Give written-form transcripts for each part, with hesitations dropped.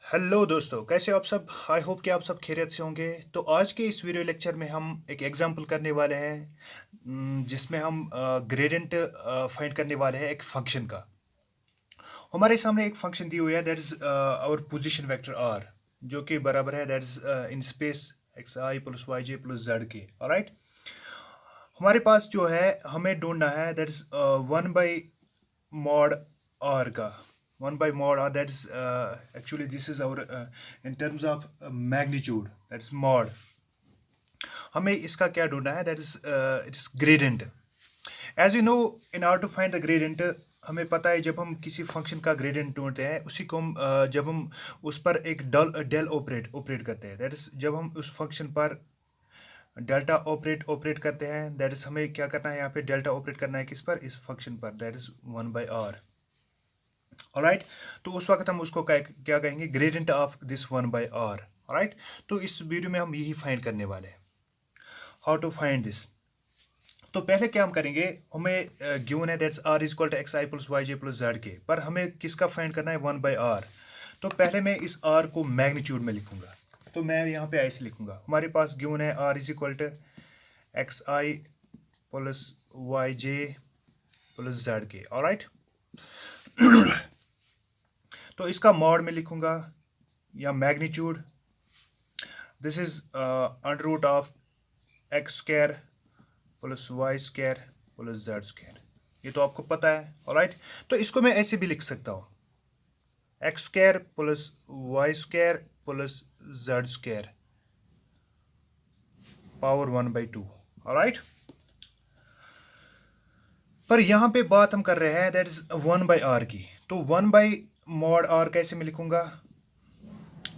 Hello दोस्तों, कैसे हो आप सब? आई होप कि आप सब खैरियत से होंगे। तो आज के इस वीडियो लेक्चर में हम एक एग्जांपल करने वाले हैं, जिसमें हम ग्रेडियंट फाइंड करने वाले हैं एक फंक्शन का। हमारे सामने एक फंक्शन दी हुई है, that is our position vector r, जो कि बराबर है that is in space x i plus y j plus z k. Alright, हमारे पास जो है हमें ढूंढना है that is one by mod r का, one by mod r, that is actually this is our in terms of magnitude, that's mod। हमें इसका क्या ढूंढना है, that is it is gradient। as you know, in order to find the gradient, हमें पता है जब हम किसी फंक्शन का ग्रेडियंट ढूंढते हैं उसी को हम जब हम उस पर एक डेल ऑपरेट ऑपरेट करते हैं, दैट इज जब हम उस फंक्शन पर डेल्टा ऑपरेट करते हैं, दैट इज हमें क्या करना है, यहाँ पे डेल्टा ऑपरेट करना है किस पर, इस फंक्शन पर, that is one by r. Alright, तो उस वक्त हम उसको क्या कहेंगे, gradient of this one by r. Alright, तो इस वीडियो में हम यही फाइंड करने वाले हैं, हाउ टू फाइंड दिस। तो पहले क्या हम करेंगे, हमें गिवन है that's r is equal to x i plus y j plus z k, पर हमें किसका फाइंड करना है, वन बाई आर। तो पहले मैं इस आर को मैग्नीट्यूड में लिखूंगा, तो मैं यहाँ पे ऐसे लिखूंगा, हमारे पास गिवन है r is equal to x i plus y j plus z k. Alright, तो इसका मॉड में लिखूंगा या magnitude, this is under root of x square plus y square plus z square. ये तो आपको पता है। ऑलराइट, तो इसको मैं ऐसे भी लिख सकता हूँ, x square plus y square plus z square power 1/2। Alright, पर यहाँ पे बात हम कर रहे हैं that is one by r की, तो वन बाई मॉड आर कैसे मैं लिखूंगा,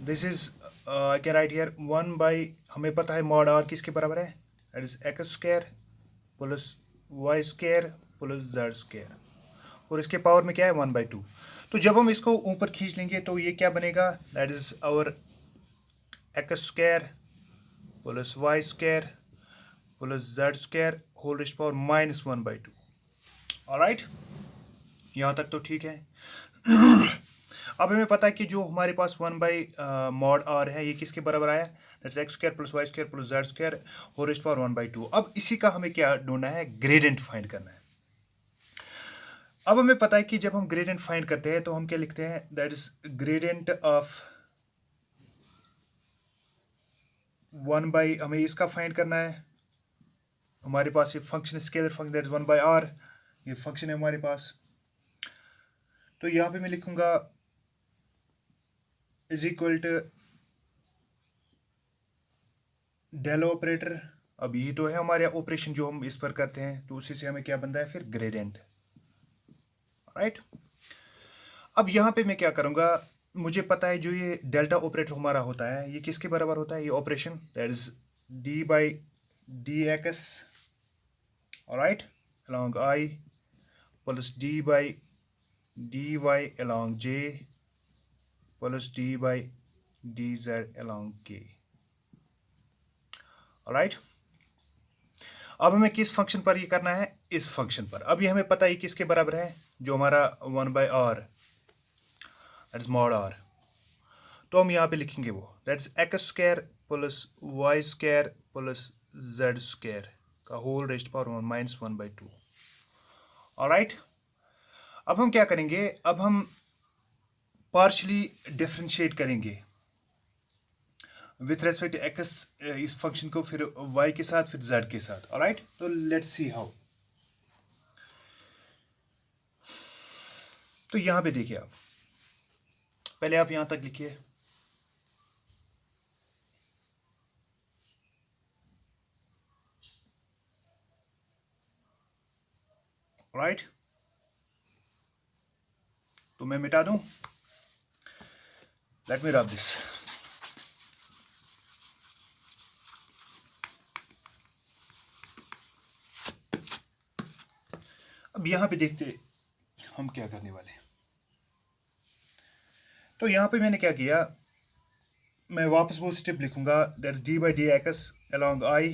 this is I can write here one by, हमें पता है मॉड आर किसके बराबर है, that is x square plus y square plus z square, और इसके पावर में क्या है, 1/2। तो जब हम इसको ऊपर खींच लेंगे तो ये क्या बनेगा, that is our x square plus y square plus z square whole raised power -1/2। Alright, यहाँ तक तो ठीक है। अब हमें पता है कि जो हमारे पास वन बाई मॉड आर है ये किसके बराबर आया, that's x square plus y square plus z square whole raised power 1/2। अब इसी का हमें क्या ढूंढना है, ग्रेडियंट फाइंड करना है। अब हमें पता है कि जब हम ग्रेडियंट फाइंड करते हैं तो हम क्या लिखते हैं, that is gradient of one by, हमें इसका फाइंड करना है, हमारे पास ये function scalar function that is one by r, ये फंक्शन है हमारे पास। तो यहाँ पे मैं लिखूंगा is equal to del operator. अब यही तो है हमारे ऑपरेशन जो हम इस पर करते हैं, तो उसी से हमें क्या बनता है फिर, ग्रेडियंट। राइट, अब यहाँ पे मैं क्या करूंगा, मुझे पता है जो ये डेल्टा ऑपरेटर हमारा होता है ये किसके बराबर होता है, ये operation that is d by d x, alright, along I plus d by d y along J plus d by d z along K। Alright, अब हमें किस फंक्शन पर ये करना है, इस फंक्शन पर। अब ये हमें पता है किसके बराबर है, जो हमारा one by r that is mod r. तो हम यहाँ पे लिखेंगे वो that's x square plus y square plus z square का होल रेस्ट पावर -1/2। ऑलराइट, अब हम क्या करेंगे, अब हम पार्शली डिफरेंशिएट करेंगे विथ रेस्पेक्ट टू एक्स, इस फंक्शन को फिर वाई के साथ फिर जेड के साथ। ऑलराइट, तो लेट्स सी हाउ। तो यहां पे देखिए, आप पहले आप यहां तक लिखिए, राइट, तो मैं मिटा दूं, लेट मी रब दिस। अब यहां पे देखते हम क्या करने वाले हैं। तो यहां पे मैंने क्या किया, मैं वापस वो स्टेप लिखूंगा, that is d by d x along i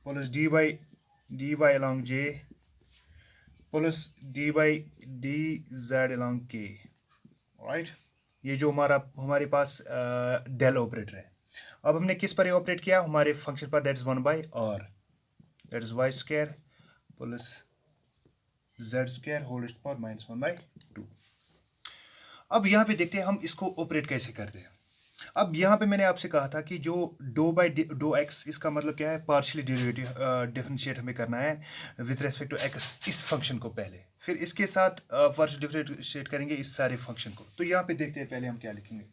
plus d y along j plus d by d z along k. Right, ये जो हमारे पास डेल ऑपरेटर है। अब हमने किस पर ऑपरेट किया, हमारे फंक्शन पर, that is 1/r, that is y square plus z square whole power minus 1/2। अब यहाँ पे देखते हैं हम इसको ऑपरेट कैसे करते हैं। अब यहाँ पे मैंने आपसे कहा था कि जो डो एक्स, इसका मतलब क्या है, पार्शियली डेरिवेटिव डिफरेंशिएट हमें करना है विथ रेस्पेक्ट टू एक्स, इस फंक्शन को पहले, फिर इसके साथ पार्शियल डिफरेंशिएट करेंगे इस सारे फंक्शन को। तो यहाँ पे देखते हैं पहले हम क्या लिखेंगे।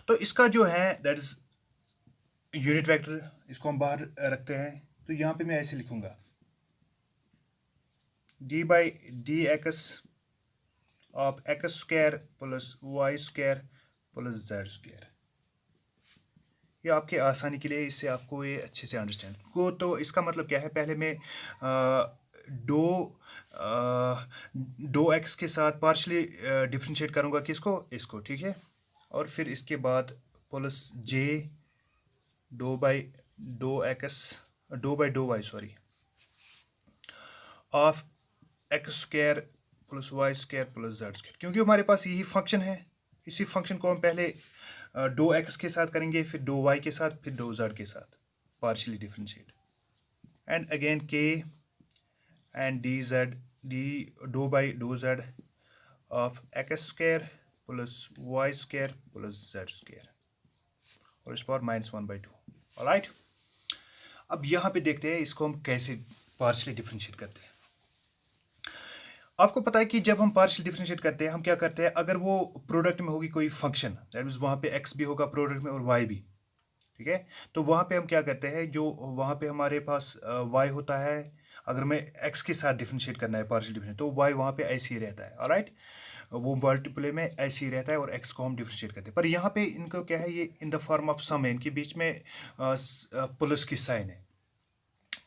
तो इसका जो है दैट इज यूनिट वेक्टर, इसको हम बाहर रखते हैं। तो यहाँ पे मैं ऐसे लिखूंगा d by d x of x square plus y square plus z square. ये आपके आसानी के लिए, इससे आपको ये अच्छे से अंडरस्टैंड को। तो इसका मतलब क्या है, पहले मैं दो दो एक्स के साथ पार्शली डिफरेंशिएट करूंगा किसको, इसको, ठीक है। और फिर इसके बाद प्लस जे दो बाई दो एक्स दो y sorry of x square plus y square plus z square. क्योंकि हमारे पास यही फंक्शन है, इसी फंक्शन को हम पहले दो एक्स के साथ करेंगे, फिर दो वाई के साथ, फिर दो जेड के साथ partially differentiate, and again k and d z d दो बाई दो z of x square plus y square plus z square और इस पावर माइनस 1/2। ऑलराइट, अब यहाँ पे देखते हैं इसको हम कैसे पार्शियली डिफरेंशिएट करते हैं। आपको पता है कि जब हम पार्शियल डिफरेंशिएट करते हैं, हम क्या करते हैं, अगर वो प्रोडक्ट में होगी कोई फंक्शन, दैट मीन्स वहाँ पे एक्स भी होगा प्रोडक्ट में और वाई भी, ठीक है। तो वहाँ पे हम क्या करते हैं, जो वहाँ पे हमारे पास वाई होता है, अगर हमें एक्स के साथ डिफरेंशिएट करना है पार्शियल डिफरेंशिएट, तो वाई वहाँ पे ऐसे ही रहता है। ऑलराइट, वो मल्टीप्लाई में ऐसे ही रहता है और एक्स को हम डिफरेंशिएट करते हैं। पर यहाँ पे इनको क्या है, ये in the form of some है, इनके बीच में प्लस की साइन है।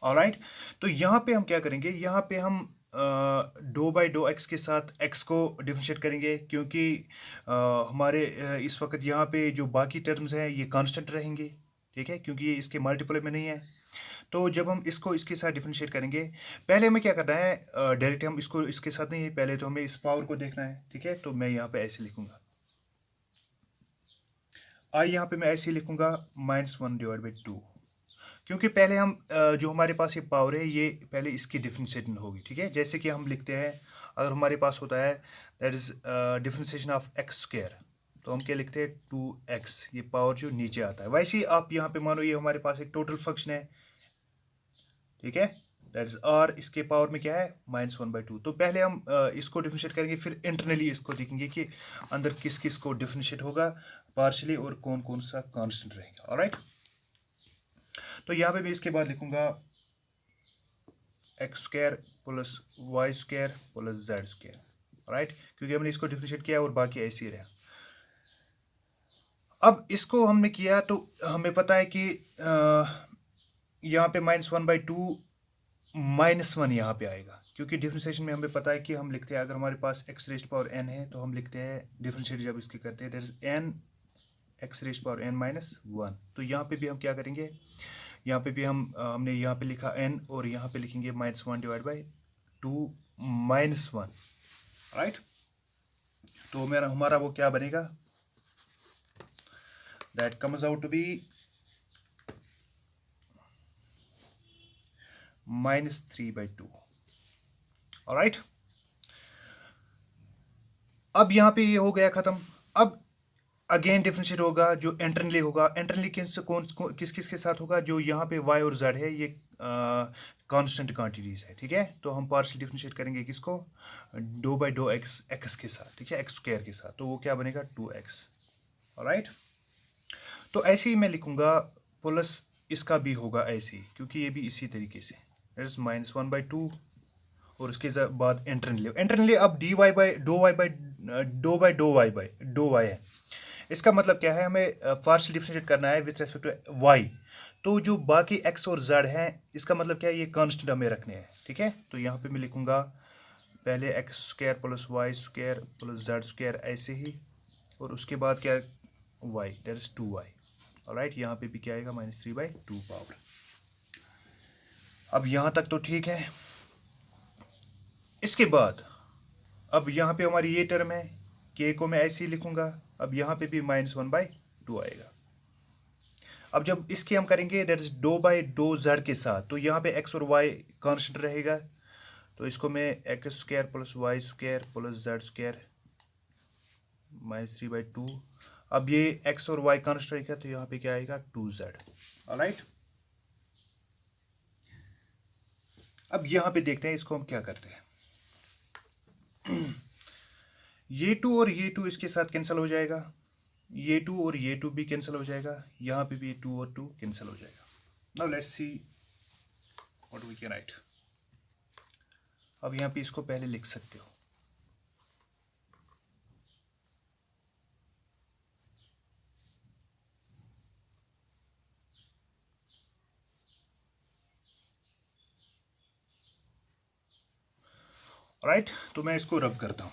ऑलराइट, तो यहाँ पे हम क्या करेंगे, यहाँ पे हम दो बाई दो एक्स के साथ एक्स को डिफरेंशिएट करेंगे, क्योंकि हमारे इस वक्त यहाँ पे जो बाकी टर्म्स हैं ये कांस्टेंट रहेंगे, ठीक है, क्योंकि ये इसके मल्टीप्लाई में नहीं है। तो जब हम इसको इसके साथ डिफरेंशिएट करेंगे, पहले हमें क्या करना है, डायरेक्ट हम इसको इसके साथ नहीं है, पहले तो हमें इस पावर को देखना है, ठीक है। तो मैं यहाँ पे ऐसे लिखूंगा, यहाँ पे मैं ऐसे लिखूंगा -1/2, क्योंकि पहले हम जो हमारे पास ये पावर है, ये पहले इसकी डिफरेंशिएशन होगी, ठीक है। जैसे कि हम लिखते हैं, अगर हमारे पास होता है that is differentiation of x square, तो हम क्या लिखते हैं 2x, ये पावर जो नीचे आता है। वैसे ही आप यहाँ पे मानो ये हमारे पास एक टोटल फंक्शन है, ठीक है, दैट इज r, इसके पावर में क्या है -1/2। तो पहले हम इसको डिफरेंशिएट करेंगे, फिर इंटरनली इसको देखेंगे कि अंदर किस किस को डिफरेंशिएट होगा पार्शियली और कौन कौन सा कांस्टेंट रहेगा। ऑलराइट, तो यहाँ पे मैं इसके बाद लिखूंगा x square plus y square plus z square, right, क्योंकि हमने इसको डिफरेंशिएट किया और बाकी ऐसे ही रहा। अब इसको हमने किया तो हमें पता है कि यहाँ पे -1/2 -1 यहाँ पे आएगा, क्योंकि डिफरेंशिएशन में हमें पता है कि हम लिखते हैं, अगर हमारे पास x रेज़्ड पावर n है तो हम लिखते हैं डिफरेंशिएट जब इसके करते हैं that is n x raised power n -1। तो यहाँ पे भी हम क्या करेंगे, यहाँ पे भी हमने यहाँ पे लिखा n और यहाँ पे लिखेंगे -1/2 -1, राइट। तो हमारा वो क्या बनेगा, that comes out to be -3/2। Alright, अब यहाँ पे ये हो गया खत्म। अब अगेन डिफरेंशिएट होगा, जो इंटरनली होगा, इंटरनली किस किस के साथ होगा, जो यहाँ पे y और z है ये कांस्टेंट क्वांटिटीज है, ठीक है। तो हम पार्शियल डिफरेंशिएट करेंगे किसको, दो बाई दो एक्स के साथ, ठीक है, एक्स स्क्वायर के साथ, तो वो क्या बनेगा 2x। ऑलराइट, तो ऐसे ही मैं लिखूंगा, प्लस इसका भी होगा ऐसे ही, क्योंकि ये भी इसी तरीके से दैट इज -1/2 और उसके बाद इंटरनली अब dy बाई दो वाई है। इसका मतलब क्या है, हमें पार्शियल डिफरेंशिएट करना है विथ रेस्पेक्ट टू y। तो जो बाकी x और z हैं, इसका मतलब क्या है, ये कांस्टेंट हमें रखने हैं, ठीक है। तो यहाँ पे मैं लिखूंगा पहले x square plus y square plus z square ऐसे ही, और उसके बाद क्या y, that is 2y। Alright, यहाँ पे भी क्या आएगा -3/2 पावर। अब यहाँ तक तो ठीक है। इसके बाद अब यहाँ पे हमारी ये टर्म है, के को मैं ऐसे ही लिखूंगा। अब यहाँ पे भी -1/2 आएगा। अब जब इसकी हम करेंगे that is dough by do Z के साथ, तो यहाँ पे एक्स और वाई कांस्टेंट रहेगा, तो इसको मैं x square plus y square plus z square -3/2। अब ये एक्स और वाई कांस्टेंट रहेगा, तो यहाँ पे क्या आएगा 2z। ऑलराइट, अब यहाँ पे देखते हैं इसको हम क्या करते हैं। ये 2 और ये 2 इसके साथ कैंसिल हो जाएगा, ये 2 और ये 2 भी कैंसिल हो जाएगा, यहाँ पे भी 2 और 2 कैंसिल हो जाएगा। Now let's see what we can write. अब यहाँ पे इसको पहले लिख सकते हो। राइट, तो मैं इसको रब करता हूँ।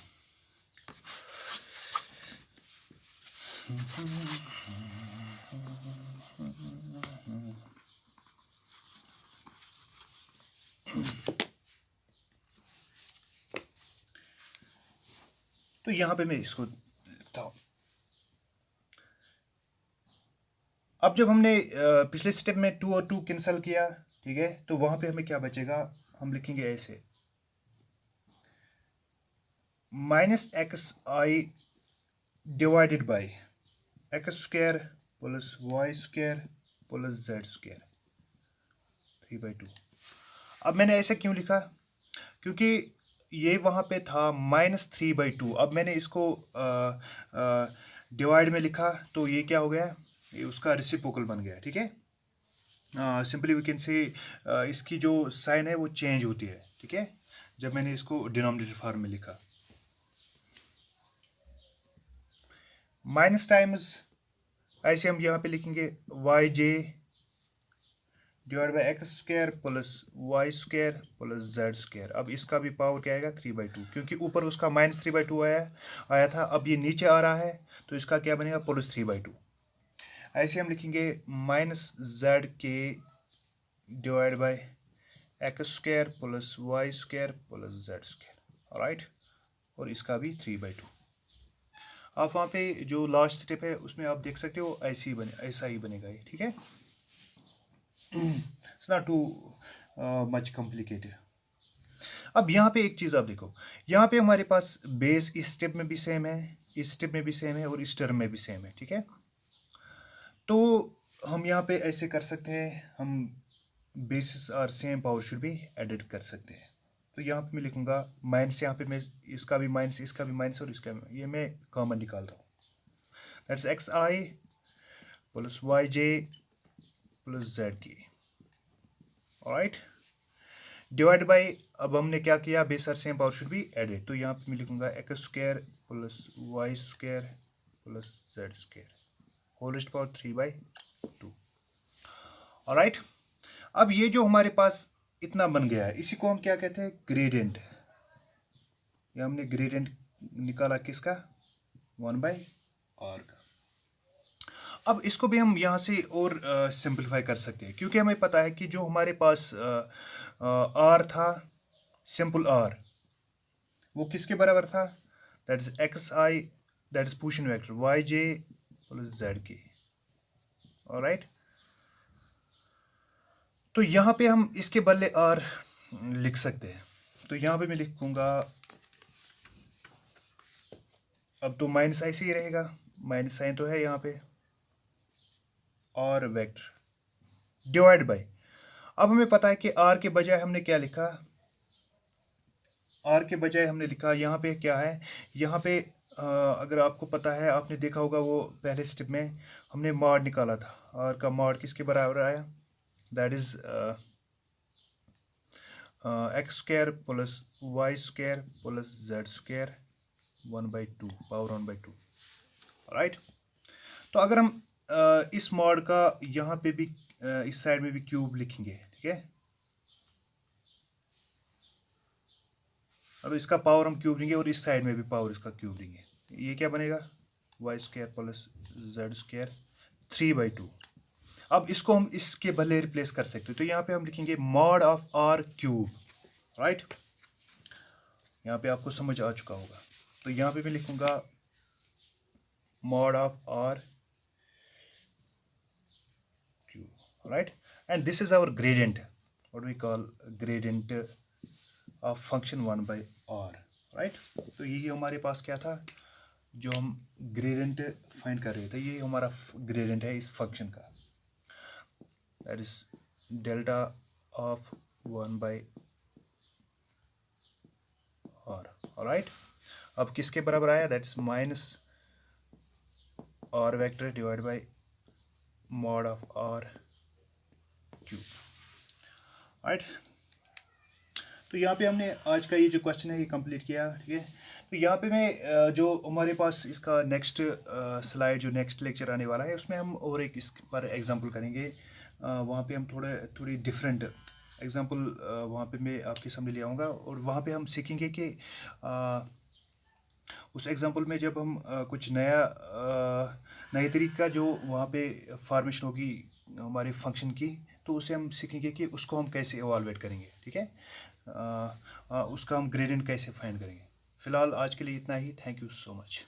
तो यहां पे मैं इसको लिखता हूं। अब जब हमने पिछले स्टेप में 2 और 2 कैंसिल किया, ठीक है, तो वहां पे हमें क्या बचेगा, हम लिखेंगे ऐसे -xi divided by x square plus y square plus z square 3/2। अब मैंने ऐसे क्यों लिखा, क्योंकि ये वहाँ पे था -3/2। अब मैंने इसको डिवाइड में लिखा, तो ये क्या हो गया, ये उसका रेसिप्रोकल बन गया। ठीक है, सिंपली वी कैन से इसकी जो साइन है वो चेंज होती है। ठीक है, जब मैंने इसको डिनोमिनेटर फॉर्म में लिखा, माइनस टाइम्स ऐसे हम यहाँ पे लिखेंगे y j divide by x square plus y square plus z square. अब इसका भी पावर क्या आएगा 3/2, क्योंकि ऊपर उसका -3/2 आया था, अब ये नीचे आ रहा है, तो इसका क्या बनेगा +3/2। ऐसे हम लिखेंगे -zk divide by x square plus y square plus z square. Right, और इसका भी 3/2। आप वहाँ पे जो लास्ट स्टेप है उसमें आप देख सकते हो ऐसा ही बनेगा ये। ठीक है, it's not too much complicated. अब यहाँ पे एक चीज़ आप देखो, यहाँ पे हमारे पास बेस इस स्टेप में भी सेम है, इस स्टेप में भी सेम है, और इस टर्म में भी सेम है। ठीक है, तो हम यहाँ पे ऐसे कर सकते हैं, हम बेसिस और सेम पावर शुड भी एडिट कर सकते हैं। तो यहाँ पे मैं लिखूंगा माइनस, यहाँ पे मैं इसका भी माइनस, इसका भी माइनस, और इसका भी, ये मैं कॉमन निकाल रहा हूँ। That's xi plus yj plus zk। Alright, divide by, अब हमने क्या किया, बेस और same power should be added, तो यहाँ पे मैं लिखूंगा x square plus y square plus z square whole power 3/2। Alright, अब ये जो हमारे पास इतना बन गया है, इसी को हम क्या कहते हैं, ग्रेडियंट। ये हमने ग्रेडियंट निकाला किसका, 1/r का। अब इसको भी हम यहाँ से और सिंपलीफाई कर सकते हैं, क्योंकि हमें पता है कि जो हमारे पास r था, सिंपल r, वो किसके बराबर था, that is xi, that is position vector yj plus zk। Alright, तो यहाँ पे हम इसके बदले r लिख सकते हैं, तो यहाँ पे मैं लिखूंगा, अब तो माइनस ऐसे ही रहेगा, माइनस साइन तो है यहाँ पे, और वेक्टर डिवाइड बाय, अब हमें पता है कि r के बजाय हमने क्या लिखा, r के बजाय हमने लिखा यहाँ पे क्या है, यहाँ पे अगर आपको पता है, आपने देखा होगा वो पहले स्टेप में हमने मॉड निकाला था, r का मॉड किसके बराबर आया, that is x square plus y square plus z square 1/2 power 1/2। Right, तो अगर हम इस मॉड का यहाँ पे भी इस साइड में भी क्यूब लिखेंगे, ठीक है, अब इसका पावर हम क्यूब लेंगे और इस साइड में भी पावर इसका क्यूब लेंगे, ये क्या बनेगा, y square plus z square 3/2। अब इसको हम इसके बदले रिप्लेस कर सकते हैं, तो यहाँ पे हम लिखेंगे mod of r cube. Right, यहाँ पे आपको समझ आ चुका होगा, तो यहाँ पे मैं लिखूंगा mod of r q, right? And this is our gradient, what we call gradient of function 1 by r, right? तो यही हमारे पास क्या था, जो हम ग्रेडियंट फाइंड कर रहे थे, ये हमारा ग्रेडियंट है इस फंक्शन का, that is delta of 1 by r, right? अब किसके बराबर आया, that is minus r vector divide by mod of r cube, right? तो यहाँ पे हमने आज का ये जो क्वेश्चन है ये कंप्लीट किया, ठीक है? तो यहाँ पे मैं जो हमारे पास इसका नेक्स्ट स्लाइड, जो नेक्स्ट लेक्चर आने वाला है, उसमें हम और एक इस पर एग्जांपल करेंगे। वहाँ पे हम थोड़ी डिफरेंट एग्जांपल वहाँ पे मैं आपके सामने ले आऊँगा, और वहाँ पे हम सीखेंगे कि उस एग्जांपल में जब हम कुछ नए तरीका जो वहाँ पे फॉर्मेशन होगी हमारे फंक्शन की, तो उसे हम सीखेंगे कि उसको हम कैसे इवाल्वेट करेंगे, ठीक है? उसका हम ग्रेडियंट कैसे फाइंड करेंगे। फिलहाल आज के लिए इतना ही। Thank you so much.